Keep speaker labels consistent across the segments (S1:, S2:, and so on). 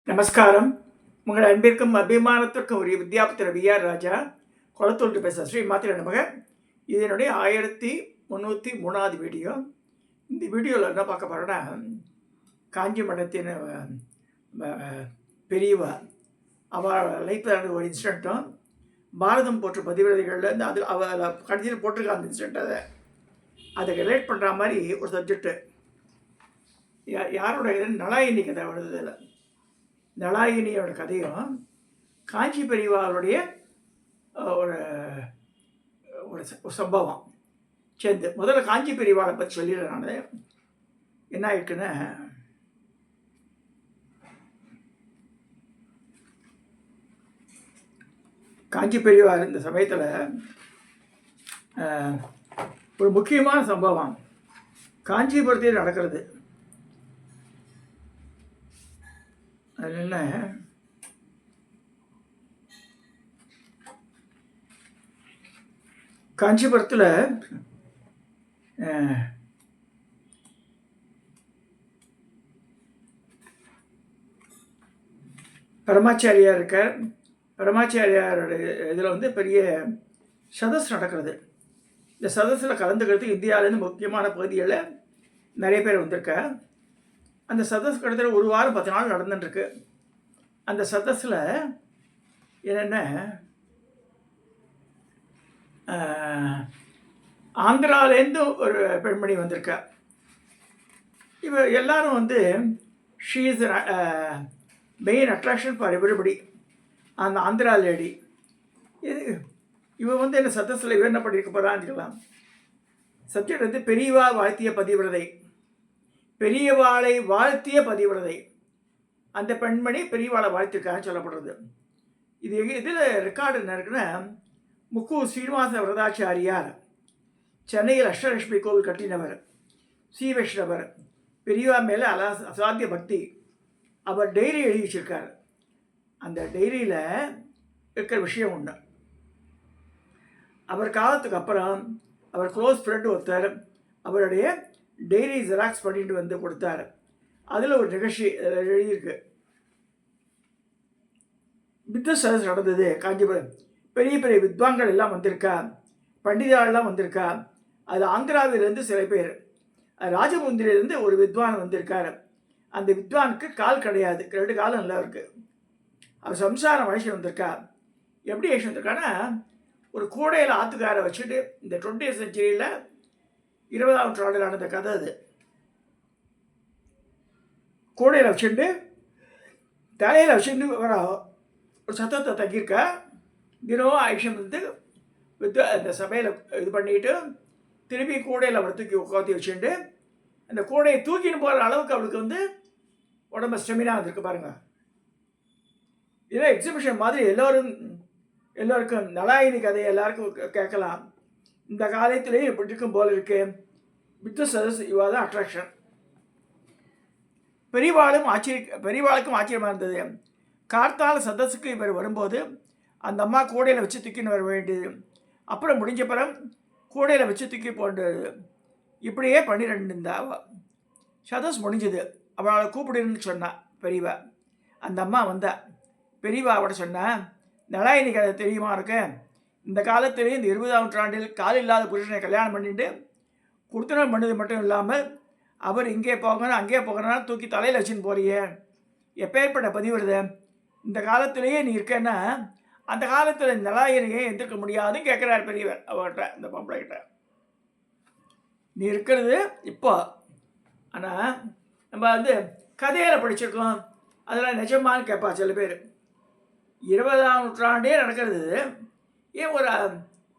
S1: நமஸ்காரம். உங்கள் அன்பிற்கும் அபிமானத்திற்கும் உரிய வித்யாபுத்திர விஆர் ராஜா குளத்தூர் பேச ஸ்ரீ மாத்திர நமக. இது என்னுடைய 1303வது வீடியோ. இந்த வீடியோவில் என்ன பார்க்க போகிறோன்னா, காஞ்சி மடத்தின் பெரியவா அவள் லைஃப்பில் நடந்த ஒரு இன்சிடெண்ட்டும் பாரதம் போன்ற பதிவிரதைகள்லேருந்து அது அவள் கடைசியில் போட்டிருக்க அந்த இன்சிடெண்ட் அதை ரிலேட் பண்ணுற மாதிரி ஒரு சப்ஜெக்டு. யாரோட நலாயினி கதை வருது. நலாயினியோட கதையும் காஞ்சி பெரியவாளுடைய ஒரு ஒரு சம்பவம் சேர்ந்து. முதல்ல காஞ்சி பெரியவாளை பற்றி சொல்லிடுறேன். நான் என்ன ஆயிடுக்குன்னா, காஞ்சி பெரியவா இந்த சமயத்தில் ஒரு முக்கியமான சம்பவம் காஞ்சிபுரத்தில் நடக்கிறது. அது என்ன, காஞ்சிபுரத்தில் பரமாச்சாரியார் இருக்கார். பரமாச்சாரியாரோட இதில் பெரிய சதஸ் நடக்கிறது. இந்த சதஸில் கலந்துக்கிறதுக்கு இந்தியாவிலேருந்து முக்கியமான பகுதிகளில் நிறைய பேர் வந்திருக்கா. அந்த சதஸ் கிட்டத்தட்ட ஒரு வாரம் 10 நாள் நடந்துட்டுருக்கு. அந்த சதஸில் என்னென்ன, ஆந்திராவிலேருந்து ஒரு பெண்மணி வந்திருக்கா. இவ எல்லாரும் she is main attraction for everybody. அந்த ஆந்திரா லேடி இவ என்ன சதஸில் இவ என்ன பண்ணியிருக்க போகிறான்னு சப்ஜெக்ட் பெரியவா வாழ்த்திய பதிவிரதை, பெரியவாளை வாழ்த்திய பதிவிரதை. அந்த பெண்மணி பெரியவாளை வாழ்த்திருக்கான்னு சொல்லப்படுறது. இது இதில் ரெக்கார்டு என்ன இருக்குன்னா, முக்கூர் ஸ்ரீனிவாச வரதாச்சாரியார் சென்னையில் அஷ்டலட்சுமி கோவில் கட்டினவர், ஸ்ரீ வைஷ்ணவர், பெரியவா மேலே அசாத்திய பக்தி. அவர் டைரி எழுதி வச்சிருக்கார். அந்த டைரியில் இருக்கிற விஷயம் ஒன்று, அவர் காலத்துக்கு அப்புறம் அவர் க்ளோஸ் ஃப்ரெண்டு ஒருத்தர் அவருடைய டைரி ஜெராக்ஸ் பண்ணிட்டு கொடுத்தாரு. அதில் ஒரு நிகழ்ச்சி எழுதியிருக்கு. புத்த சதஸ் நடந்தது காஞ்சிபுரம். பெரிய பெரிய வித்வான்கள் எல்லாம் வந்திருக்கா, பண்டிதாலாம் வந்திருக்கா. அது ஆந்திராவிலிருந்து சில பேர், ராஜமுந்திரியிலேருந்து ஒரு வித்வான் வந்திருக்கார். அந்த வித்வானுக்கு கால் கிடையாது, 2 காலம் நல்லா இருக்குது. அவர் சம்சாரம் வயசு வந்திருக்கா. எப்படி வயசு வந்திருக்கான்னா, ஒரு கூடையில் ஆற்றுக்காரை வச்சுட்டு, இந்த 20th centuryயில் 20ஆம் நூற்றாண்டில் நடந்த கதை அது. கூடையில் வச்சுட்டு தலையில் வச்சுட்டு ஒரு சத்தத்தை தங்கியிருக்கா. தினம் ஐஷம் அந்த சபையில் இது பண்ணிட்டு திருப்பி கூடையில் அவரை தூக்கி உட்காந்து வச்சுட்டு அந்த கூடையை தூக்கின்னு போகிற அளவுக்கு அவளுக்கு உடம்பு ஸ்டெமினா வந்திருக்கு பாருங்க. இதெல்லாம் எக்ஸிபிஷன் மாதிரி எல்லோருக்கும் நலாயினி கதையை எல்லாருக்கும் கேட்கலாம். இந்த காலத்திலேயே இப்படி இருக்கும் போல இருக்கு. புத்த சதஸ் இவாத அட்ராக்ஷன். பெரியவாளுக்கும் ஆச்சரியமாக இருந்தது. கார்த்தால சதஸுக்கு இவர் வரும்போது அந்த அம்மா கூடையில் வச்சு தூக்கின்னு வர வேண்டியது. அப்புறம் முடிஞ்ச பிறம் கூடையில் வச்சு தூக்கி போன்றது. இப்படியே 12 இருந்தா. சதஸ் முடிஞ்சது. அவளை கூப்பிடுன்னு சொன்னான் பெரியவா. அந்த அம்மா வந்தா. பெரியவா அவட சொன்னா, நலாயினி கதை தெரியுமா இருக்கு? இந்த காலத்திலேயே இந்த 20ஆம் நூற்றாண்டில் கால் இல்லாத புருஷனை கல்யாணம் பண்ணிட்டு கொடுத்தனம் பண்ணது மட்டும் இல்லாமல் அவர் இங்கே போகணும் அங்கே போகணும்னா தூக்கி தலையில் வச்சுன்னு போறியே, எப்பேற்பட்ட பதிவிரதை. இந்த காலத்திலேயே நீ இருக்கேன்னா அந்த காலத்தில் நலாயினியை எந்திருக்க முடியாதுன்னு கேட்குறாரு பெரியவர் அவர்கிட்ட, இந்த பொம்பளைகிட்ட. நீ இருக்கிறது இப்போ, ஆனால் நம்ம கதையில் படிச்சிருக்கோம், அதெல்லாம் நிஜமானு கேட்பா சில பேர். 20ஆம் நூற்றாண்டே நடக்கிறது, ஏன் ஒரு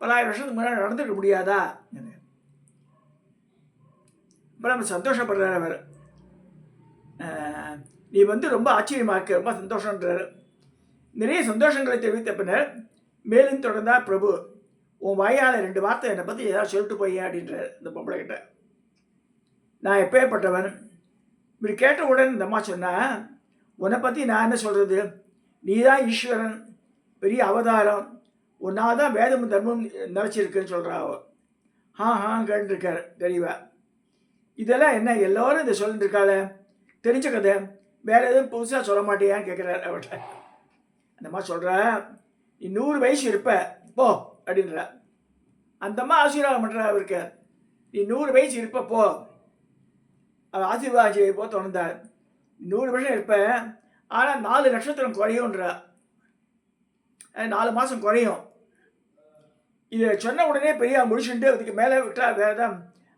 S1: 10,000 வருஷத்துக்கு முன்னாடி நடந்துக்க முடியாதா? இப்போ நம்ம சந்தோஷப்படுறாரு அவர். நீ ரொம்ப ஆச்சரியமாக இருக்க, ரொம்ப சந்தோஷன்றார். நிறைய சந்தோஷங்களை தெரிவித்த பின்னர் மேலும் தொடர்ந்தா, பிரபு உன் வாயால் 2 வார்த்தை என்னை பற்றி ஏதாவது சொல்லிட்டு போய் அப்படின்றார் இந்த பொம்பளைகிட்ட. நான் எப்பேற்பட்டவன்? இப்படி கேட்டவுடன் இந்த அம்மா சொன்னா, உன்னை பற்றி நான் என்ன சொல்கிறது? நீ தான் ஈஸ்வரன், பெரிய அவதாரம், ஒன்றாதான் வேதமும் தர்மம் நினச்சிருக்குன்னு சொல்கிறாவோ. கேட்டுருக்கார் தெரியவா. இதெல்லாம் என்ன எல்லோரும் இதை சொல்லிட்டு இருக்காள, தெரிஞ்ச கதை. வேறு எதுவும் புதுசாக சொல்ல மாட்டேயான்னு கேட்குறாரு அவர்கிட்ட. அந்த அம்மா சொல்கிற, நீ 100 வயசு இருப்ப போ அப்படின்ற. அந்த அம்மா ஆசீர்வாதம் பண்ணுற அவருக்கு, நீ 100 வயசு இருப்ப போ. அவர் ஆசீர்வாதம் செய்ய போ தொடர்ந்தார். 100 வருஷம் இருப்ப, ஆனால் 4 நட்சத்திரம் குறையும்ன்ற. 4 மாதம் குறையும். இதை சொன்ன உடனே பெரிய முடிச்சுட்டு அதுக்கு மேலே விட்டால் வேறு தான்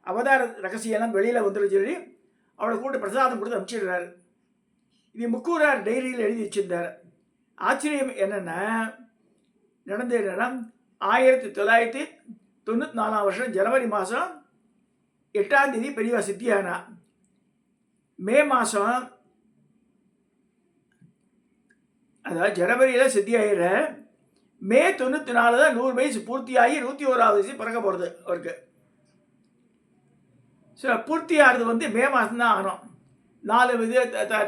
S1: அவதார ரகசியெல்லாம் வெளியில் வந்துடும் சொல்லி அவளை கூட்டு பிரசாதம் கொடுத்து அனுப்பிச்சிடுறாரு. இது முக்கூரார் டைரியில் எழுதி வச்சிருந்தார். ஆச்சரியம் என்னென்னா, நடந்தது என்னென்னா, 1994 வருஷம் ஜனவரி மாதம் 8ஆம் தேதி பெரியவா சித்தியானா. மே மாதம், அதாவது ஜனவரியில் சித்தியாகிற, மே 94 தான் 100 வயசு பூர்த்தியாகி 101வது வயசு பிறக்க போகிறது அவருக்கு. ஸோ பூர்த்தி ஆகிறது வந்து மே மாதம்தான் ஆகணும். 4 இது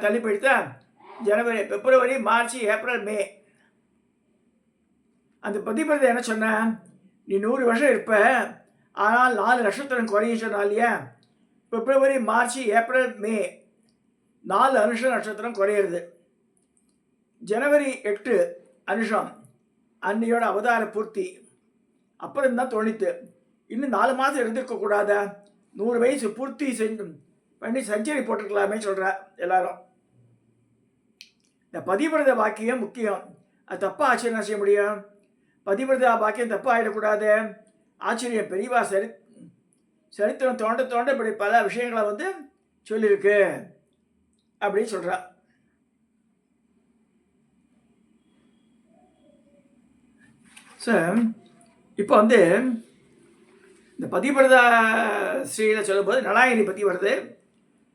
S1: தள்ளி போயிட்டா ஜனவரி, பிப்ரவரி, மார்ச், ஏப்ரல், மே. அந்த பதிப்பதை என்ன சொன்னேன், நீ 100 வருஷம் இருப்ப, ஆனால் 4 நட்சத்திரம் குறையும் சொன்னா இல்லையா. பிப்ரவரி, மார்ச், ஏப்ரல், மே 4 அனுஷ நட்சத்திரம் குறையிறது. ஜனவரி 8 அனுஷம், அன்னையோட அவதார பூர்த்தி. அப்புறம் தான் தோணித்து, இன்னும் 4 மாதம் இருந்திருக்கக்கூடாதா, 100 வயசு பூர்த்தி பண்ணி செஞ்சுரி போட்டிருக்கலாமே சொல்கிறா எல்லாரும். இந்த பதிவிரத வாக்கியம் முக்கியம். அது தப்பாக ஆச்சரியம் செய்ய முடியும். பதிவிரதா வாக்கியம் தப்பாக ஆகிடக்கூடாது. ஆச்சரியம் பெரியவா சரித்திரம் தோண்ட தோண்ட இப்படி பல விஷயங்களை வந்து சொல்லியிருக்கு அப்படின்னு சொல்கிறா. சார் இப்போ வந்து இந்த பதிவிரதா ஸ்ரீயில் சொல்லும்போது நலாயினி பற்றி வருது.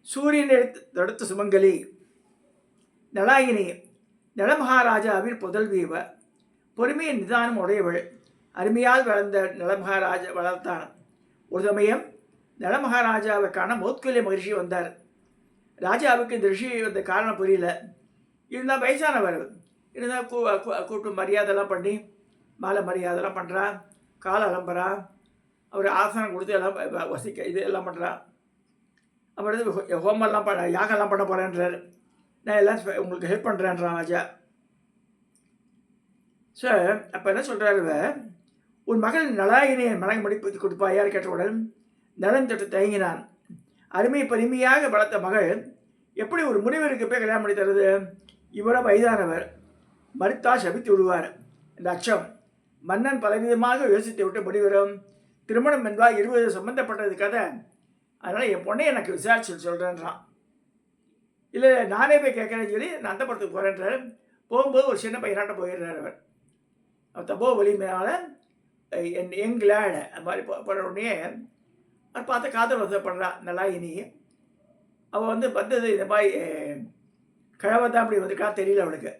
S1: சூரியன் எடுத்த சுமங்கலி நலாயினி நலமகாராஜாவின் புதல்வியவ, பொறுமையின் நிதானம் உடையவள், அருமையால் வளர்ந்த நலமகாராஜா வளர்த்தான். ஒரு சமயம் நலமகாராஜாவுக்கான மௌத்கல்ய மகிழ்ச்சி வந்தார். ராஜாவுக்கு இந்த ரிஷி வந்த காரணம் புரியல. இருந்தால் வயசானவர், இருந்தால் கூட்டு மரியாதைலாம் பண்ணி மாலை மரியாதைலாம் பண்ணுறா, கால அலம்புறா, அவர் ஆசனம் கொடுத்து எல்லாம் வசிக்க இது எல்லாம் பண்ணுறா. அப்புறம் ஹோமெல்லாம் யாகெல்லாம் பண்ண போகிறேன்றார். நான் எல்லாம் உங்களுக்கு ஹெல்ப் பண்ணுறேன்றான் ராஜா. சார் அப்போ என்ன சொல்கிறாரு, உன் மகள் நலாயினியை மனங்க முடிப்பு கொடுப்பாயார் கேட்டவுடன் நலன் தொட்டு தயங்கினான். அருமை பருமையாக வளர்த்த மகள் எப்படி ஒரு முனிவருக்கு போய் கல்யாணம் பண்ணி தருது? இவரை வயதானவர், மறுத்தா சபித்து விடுவார் இந்த அச்சம். மன்னன் பலவிதமாக யோசித்து விட்டு முடிவரும். திருமணம் என்பா 20 சம்பந்தப்பட்டது கதை, அதனால் என் பொண்ணை எனக்கு விசாரிச்சு சொல்கிறேன்றான். இல்லை நானே போய் கேட்குறேன்னு சொல்லி நான் அந்த படத்துக்கு போகிறேன்றார். போகும்போது ஒரு சின்ன பையனாட்ட போயிடுறார் அவர். அவர் தப்போ வலிமையால் என் கிளாட் அந்த மாதிரி போன உடனே அவர் பார்த்து காதல் வசப்படுறான் நலாயினி. அவள் வந்து வந்தது இந்த மாதிரி கிழவை தான் அப்படி வந்துருக்கா தெரியல அவளுக்கு.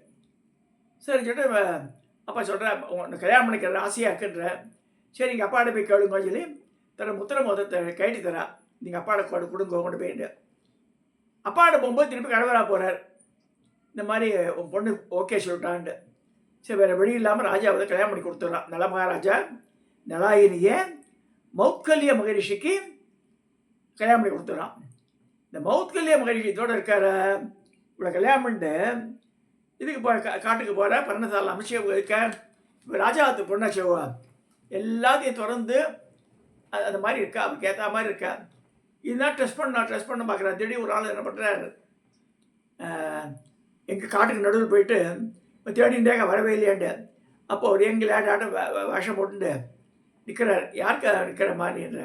S1: சரி சொல்லிட்டு அப்பா சொல்கிறேன், உன்னை கல்யாணம் பண்ணிக்கிற ஆசையாக இருக்குன்ற. சரி எங்கள் அப்பாட்ட போய் கேளுங்க சொல்லி தர முத்திர மொதத்தை கைட்டி தரா. நீங்கள் அப்பாட கொடுங்க கொண்டு போயிட்டு. அப்பாட்ட போகும்போது திருப்பி கடவுளாக போகிறார். இந்த மாதிரி உன் பொண்ணு ஓகே சொல்லிட்டான்ட்டு. சரி வேறு வழி இல்லாமல் ராஜா வந்து கல்யாணம் பண்ணி கொடுத்துட்றான். நலமகாராஜா நலாயினியை மௌத்கல்ய மகரிஷிக்கு கல்யாணம் பண்ணி கொடுத்துட்றான். இந்த மௌத்கல்ய மகரிஷி இதோடு இருக்கார, இவ்வளோ கல்யாணம் பண்ணிட்டு இதுக்கு காட்டுக்கு போகிற பர்ணசாலை அமைச்சு இருக்க. இப்போ ராஜாவுக்கு பொண்ணாச்சேவா எல்லாத்தையும் திறந்து அந்த மாதிரி இருக்கா, அவருக்கு ஏற்ற மாதிரி இருக்கா. இதுதான் ட்ரெஸ் பண்ண பார்க்குறேன். திடீர்னு ஒரு ஆள் என்ன பண்ணுறாரு, எங்கள் காட்டுக்கு நடுவில் போயிட்டு தேடிண்டேங்க வரவே இல்லையாண்டு. அப்போ ஒரு எங்கள் ஆட்டம் வேஷம் போட்டுட்டு நிற்கிறார். யாருக்கு நிற்கிற மாதிரின்ற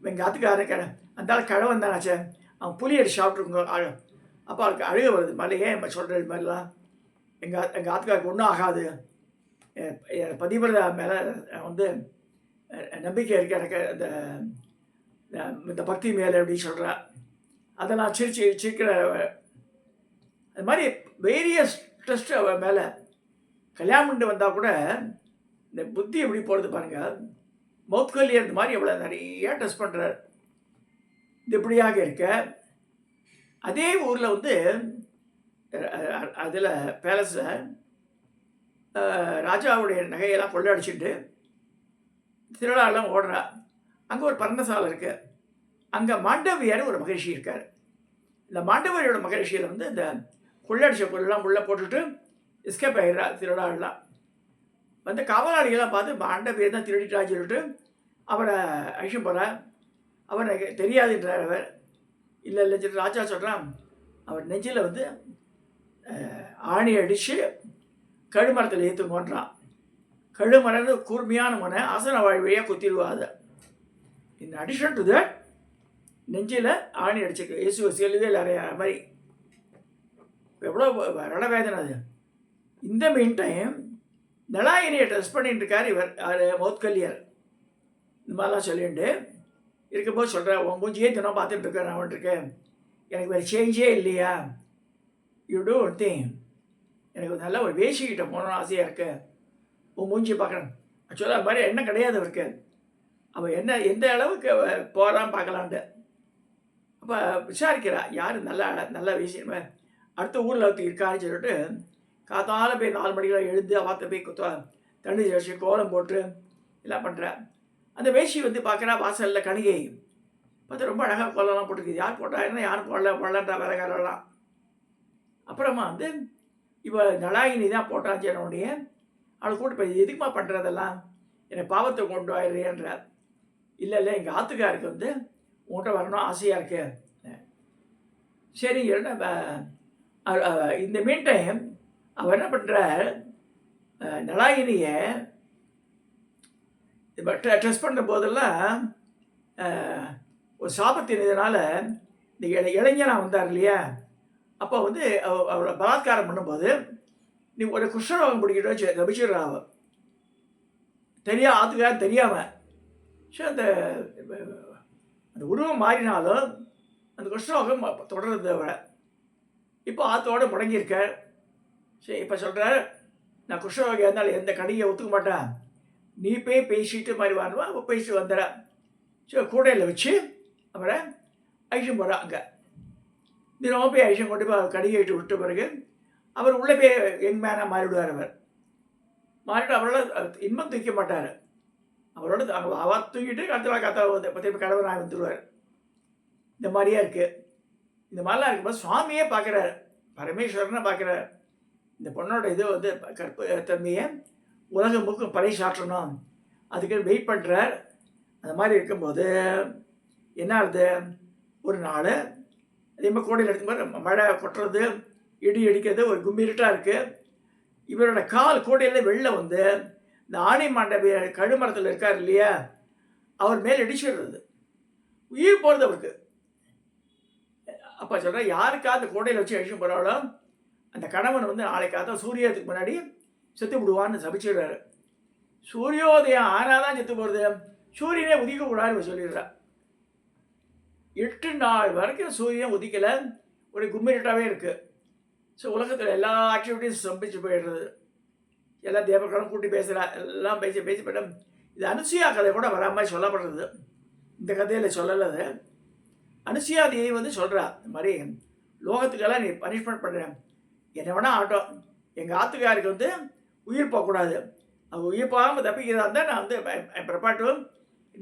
S1: எங்கள் ஆத்துக்காரன் இருக்கிறேன். அந்த ஆள் கிழவன் தானாச்சே, அவன் புளியடி சாப்பிட்ருங்க ஆழ். அப்போ அவருக்கு அழுக வருது. மாதிரி ஏன் நம்ம சொல்கிற இது மாதிரிலாம் எங்கள் ஆத்துக்காருக்கு ஒன்றும் ஆகாது, பதிவிரதா மேலே வந்து நம்பிக்கை இருக்க எனக்கு இந்த பக்தி மேலே அப்படின்னு சொல்கிறா. அதை நான் சிரிக்கிற. அது மாதிரி வேரியஸ் டெஸ்ட்டு அவள் மேலே கல்யாணம் பண்ணிட்டு வந்தால் கூட இந்த புத்தி எப்படி போகிறது பாருங்கள். மௌத்கல்யா இந்த மாதிரி எவ்வளோ நிறைய டெஸ்ட் பண்ணுறார். இது இப்படியாக இருக்க அதே ஊரில் வந்து அதில் பேலஸில் ராஜாவுடைய நகையெல்லாம் கொள்ளடிச்சுட்டு திருவிழாலாம் ஓடுறா. அங்கே ஒரு பர்ணசாலை இருக்குது. அங்கே மாண்டவியார் ஒரு மகிழ்ச்சி இருக்கார். இந்த மாண்டவரியோட மகரிஷியில் வந்து இந்த கொள்ளடிச்ச பொருள்லாம் உள்ளே போட்டுட்டு எஸ்கேப் ஆகிடுறா திருடாடலாம். வந்து காவலாளிகளாம் பார்த்து மாண்டவியர் தான் திருடிட்டான்னு சொல்லிட்டு அவரை அழிச்சும் போகிறார். அவர் எனக்கு தெரியாதுன்றார். அவர் இல்லை இல்லை சொல்லி ராஜா சொல்கிறான், அவர் நெஞ்சில் வந்து ஆணி அடித்து கழுமரத்தில் ஏற்றுங்கோன்றான். கழுமரன்னு கூர்மையான முனை ஆசன வாழ்வழியாக குத்திடுவாத. இன் அடிஷன் டு தட் நெஞ்சில் ஆணி அடிச்சுக்க இயேசு செல்லுதல் அறைய மாதிரி எவ்வளோ ரணவேதனை அது. இந்த மீன் டைம் நலாயினியை டெஸ்ட் பண்ணிட்டு இருக்கார் இவர் மௌத்கல்யர். இந்த மாதிரிலாம் சொல்லிட்டு இருக்கும்போது சொல்கிறேன், உன் மூஞ்சியே தினம் பார்த்துட்டு இருக்கேன் நான் இருக்கேன், எனக்கு வேறு சேஞ்சே இல்லையா, யூ டூ ஒன் திங், எனக்கு நல்ல ஒரு வேஷிக்கிட்ட போகணும்னு ஆசையாக இருக்கு, உன் மூஞ்சி பார்க்குறேன். ஆக்சுவலாக அது மாதிரி என்ன கிடையாது அவருக்கு. அவன் என்ன எந்த அளவுக்கு போகிறான் பார்க்கலான்ட்டு. அப்போ விசாரிக்கிறா யார் நல்லா வேசிடுமே அடுத்த ஊரில் ஒருத்தர் இருக்கான்னு சொல்லிட்டு காத்தால போய் 4 மணிக்கெல்லாம் எழுந்து அவாத்த போய் தண்ணி வச்சு கோலம் போட்டு எல்லாம் பண்ணுறேன். அந்த வேஷி வந்து பார்க்குறா வாசலில் கணிகை பார்த்து ரொம்ப அழகாக கோலம்லாம் போட்டுருக்குது. யார் போட்டாருன்னா யாரும் போடலன்றா வேலைக்காரெல்லாம். அப்புறமா வந்து இப்போ நலாயினி தான் போட்டான்னு சொன்னோடைய அவளை கூட்டு போய் எதுக்குமா பண்ணுறதெல்லாம், என்னை பாவத்தை கொண்டு ஆயிடுறேன்றார். இல்லை இல்லை எங்கள் ஆத்துக்காருக்கு வந்து உங்கள்கிட்ட வரணும் ஆசையாக இருக்கு. சரி இந்த மீன் டைம் அவர் என்ன பண்ணுறார், நலாயினியை இப்போ டெஸ்ட் பண்ணுற போதெல்லாம் ஒரு சாபத்தினதுனால இந்த இளைஞனாக வந்தார் இல்லையா, அப்போ வந்து அவளை பலாத்காரம் பண்ணும்போது நீ ஒரு குஷ்டரோகம் பிடிக்கிட்டு வச்சு கபிச்சிடுறாவ ஆத்துக்கார தெரியாமல். ஸோ அந்த உருவம் மாறினாலும் அந்த குஷ்டரோகம் தொடர்றது அவரை. இப்போ ஆத்தோடு முடங்கியிருக்க. சரி இப்போ சொல்கிறார், நான் குஷ்டரோகியாக இருந்தாலும் எந்த கடையை ஒத்துக்க மாட்டேன், நீ போய் பேசிட்டு மாதிரி வாங்குவா. அவள் பேசிட்டு வந்துடுறா. ஸோ கூடையில் வச்சு அவரை ஐஷம் போகிறா. அங்கே தினமும் போய் ஐஷம் கொண்டு போய் அவர் கடிகை விட்ட பிறகு அவர் உள்ளே போய் யங் மேனாக மாறிவிடுவார். அவர் மாறிட்டு அவரோட இன்பம் தூக்க மாட்டார். அவரோட அவர் தூக்கிட்டு கத்தா திருப்பி கடவுளாக வந்துடுவார். இந்த மாதிரியே இருக்குது. இந்த மாதிரிலாம் இருக்கும்போது சுவாமியே பார்க்குறாரு, பரமேஸ்வரனை பார்க்குறாரு. இந்த பொண்ணோட இது வந்து கற்பு தன்மையை உலகமுக்கும் பறை சாற்றணும், அதுக்கு வெயிட் பண்ணுறார். அந்த மாதிரி இருக்கும்போது என்ன ஆகுது, ஒரு நாள் அதே மாதிரி கோடையில் எடுக்கும்போது மழை கொட்டுறது, இடி அடிக்கிறது, ஒரு கும்பிருட்டாக இருக்குது. இவரோட கால் கோடையில் வெளில வந்து இந்த ஆணி மாண்டவிய கழுமரத்தில் இருக்கார் இல்லையா, அவர் மேலே இடிச்சிடுறது, உயிர் போகிறது அவருக்கு. அப்போ சொல்கிறேன், யாருக்காவது கோடையில் வச்சு அழிச்சு போகிறாலோ அந்த கணவன் வந்து நாளைக்காக சூரியத்துக்கு முன்னாடி செத்து விடுவான்னு சபிச்சிடுறாரு. சூரியோதயம் ஆனால் தான் செத்து போகிறது, சூரியனே உதிக்கக்கூடாதுன்னு சொல்லிடுறா. 8 நாள் வரைக்கும் சூரியன் உதிக்கலை, ஒரு கும்மிரட்டாகவே இருக்குது. ஸோ உலகத்தில் எல்லா ஆக்டிவிட்டீஸ் சம்பிச்சு போயிடுறது. எல்லா தேவர்களும் கூட்டி பேசுகிறா, எல்லாம் பேசி போய்ட்டு இது அனுசுயா கதை கூட வராமல் சொல்லப்படுறது. இந்த கதையில் சொல்லலை. அது அனுசுயா தேவி வந்து சொல்கிறா, இந்த மாதிரி லோகத்துக்கெல்லாம் நீ பனிஷ்மெண்ட் பண்ணுறேன், என்ன வேணால் ஆட்டம், எங்கள் ஆத்துக்காருக்கு வந்து உயிர் போகக்கூடாது, அவங்க உயிர் போகாமல் தப்பிக்கிறதா இருந்தால் நான் வந்து ப்ரிப்பேர்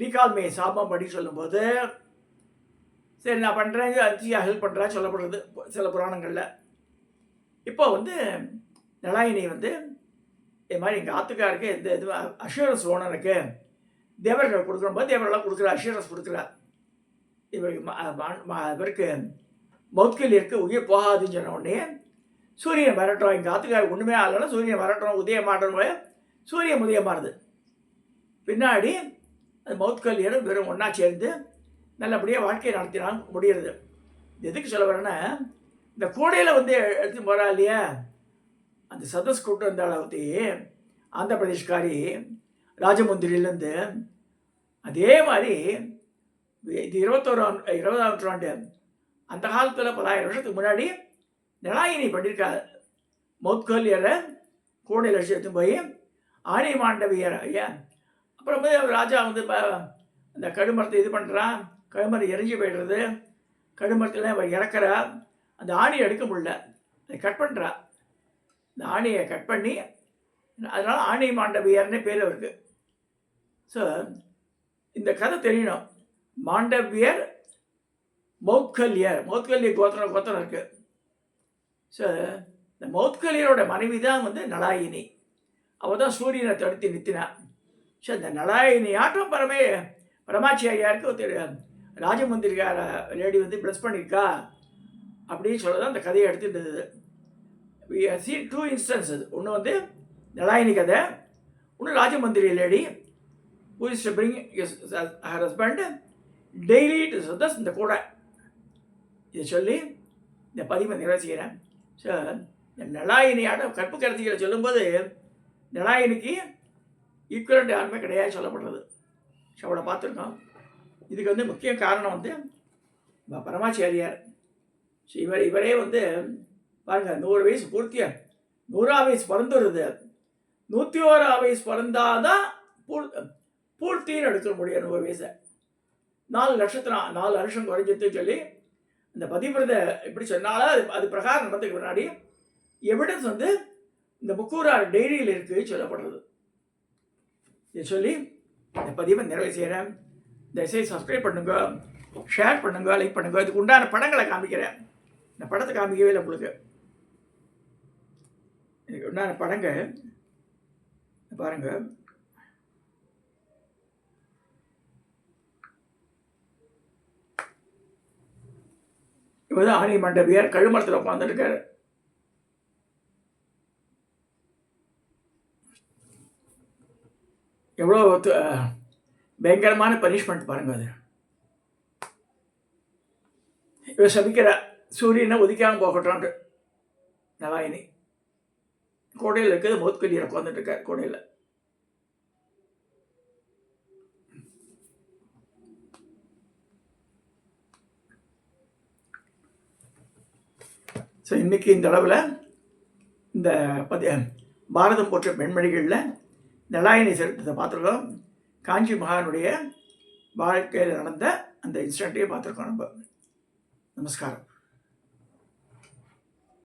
S1: ரீகால் மே சாபம் படி சொல்லும்போது சரி நான் பண்ணுறேன், அனுசுயா ஹெல்ப் பண்ணுறா சொல்லப்படுறது சில புராணங்களில். இப்போ வந்து நலாயினி வந்து இது மாதிரி எங்கள் ஆத்துக்காருக்கு எந்த இதுவும் அஷூரன்ஸ் ஓனருக்கு தேவர்கள் கொடுக்குறோம்போது தேவர்கள்லாம் கொடுக்குற அஷூரன்ஸ் கொடுக்குறா. இவருக்கு மௌத்கல்யருக்கு உயிர் போகாதுன்னு சொன்ன உடனே சூரியன் வரட்டும், எங்கள் ஆத்துக்காருக்கு ஒன்றுமே ஆகலைன்னா சூரியன் வரட்டும், உதயம் மாட்டணும், சூரியன் உதயமாறுது. பின்னாடி அது மௌத்கல்யரும் வெறும் ஒன்றா சேர்ந்து நல்லபடியாக வாழ்க்கையை நடத்தினாலும் முடிகிறது. எதுக்கு சொல்ல வரேன்னா, இந்த கூடையில் வந்து எடுத்து போகிறா இல்லையா, அந்த சதஸ் கூட்டு வந்த அளவுக்கு ஆந்திர பிரதேஷ்காரி ராஜமுந்திரிலேருந்து அதே மாதிரி இது 20ஆம் நூற்றாண்டு அந்த காலத்தில் 10,000 வருஷத்துக்கு முன்னாடி நலாயினி பண்ணியிருக்காரு. மௌத்கல்யரை கூடையில் வச்சு எடுத்து போய் ஆணி மாண்டவியர் அப்புறம் போய் ராஜா வந்து அந்த கடுமரத்தை இது பண்ணுறான், கடுமரம் எரிஞ்சு போய்டுறது, கடுமரத்தில் அவர் இறக்குறா, அந்த ஆணியை எடுக்க முடியல, அதை கட் பண்ணுறா. இந்த ஆணியை கட் பண்ணி அதனால் ஆணி மாண்டவியர்னே பேர் அவருக்கு. ஸோ இந்த கதை தெரியணும். மாண்டவியர் மௌத்கல்ய கோத்திரம் இருக்குது. ஸோ இந்த மௌத்கல்யரோட மனைவி தான் வந்து நலாயினி. அவள் தான் சூரியனை தடுத்து நிறுத்தினா. ஸோ இந்த நலாயினி ஆட்டம் பரமாச்சாரியாருக்கு ஒருத்தர் ராஜமந்திரிக்கார லேடி வந்து ப்ளஸ் பண்ணியிருக்கா அப்படின்னு சொல்ல தான் அந்த கதையை எடுத்துகிட்டு சீன் 2 இன்ஸ்டன்ஸஸ். ஒன்று வந்து நலாயினி கதை, ஒன்று Rajahmundry lady who is to bring her husband daily to சதஸ் இந்த கூட. இதை சொல்லி இந்த பதிவை நிறைவு செய்கிறேன். ஸோ இந்த நலாயினியாட கற்பு கருத்திகளை சொல்லும்போது நலாயினிக்கு ஈக்குவலண்ட் யாருமே கிடையாது சொல்லப்படுறது. ஸோ அவளை பார்த்துருக்கோம். இதுக்கு வந்து முக்கிய காரணம் வந்து பரமாச்சாரியார். ஸோ இவரே வந்து பாருங்கள், 100 வயசு பூர்த்தியாக 100ஆம் வயசு பிறந்துடுறது, 101ஆம் வயசு பிறந்தாதான் பூர்த்தின்னு எடுக்க முடியும். 100 வயசை 4 வருஷம் குறைஞ்சதுன்னு சொல்லி இந்த பதிவிரதை எப்படி சொன்னாலும் அது பிரகாரம் நடந்ததுக்கு முன்னாடி எவிடன்ஸ் வந்து இந்த முக்கூரார் டைரியில் இருக்குது சொல்லப்படுறது. இதை சொல்லி இந்த பதிவை நிறைவு செய்கிறேன். தயவுசெய்து சப்ஸ்கிரைப் பண்ணுங்க, ஷேர் பண்ணுங்க, லைக் பண்ணுங்க. இதுக்கு உண்டான படங்களை காமிக்கிறேன். இந்த படத்தை காமிக்கவே இல்லை உங்களுக்கு. இதுக்கு உண்டான படங்கள் பாருங்கள். இவர் தான் ஆணி மண்டபியார் கழுமரத்தில் உட்காந்துருக்காரு. எவ்வளோ பயங்கரமான பனிஷ்மெண்ட் பாருங்கள். அது இவர் சபிக்கிற சூரியனை ஒதுக்காமல் போகட்டான்ட்டு நலாயினி கோடையில் இருக்கிறது. மௌத்கல்யர் உட்காந்துட்டு இருக்கார் கோடையில். ஸோ இன்றைக்கி இந்த அளவில் இந்த பாரதம் போன்ற பெண்மணிகளில் நலாயினி சரித்திரத்தை பார்த்துருக்கோம். காஞ்சி மகானுடைய வாழ்க்கையில் நடந்த அந்த இன்சிடெண்ட்டையும் பார்த்துருக்கோம் நம்ம. நமஸ்காரம்.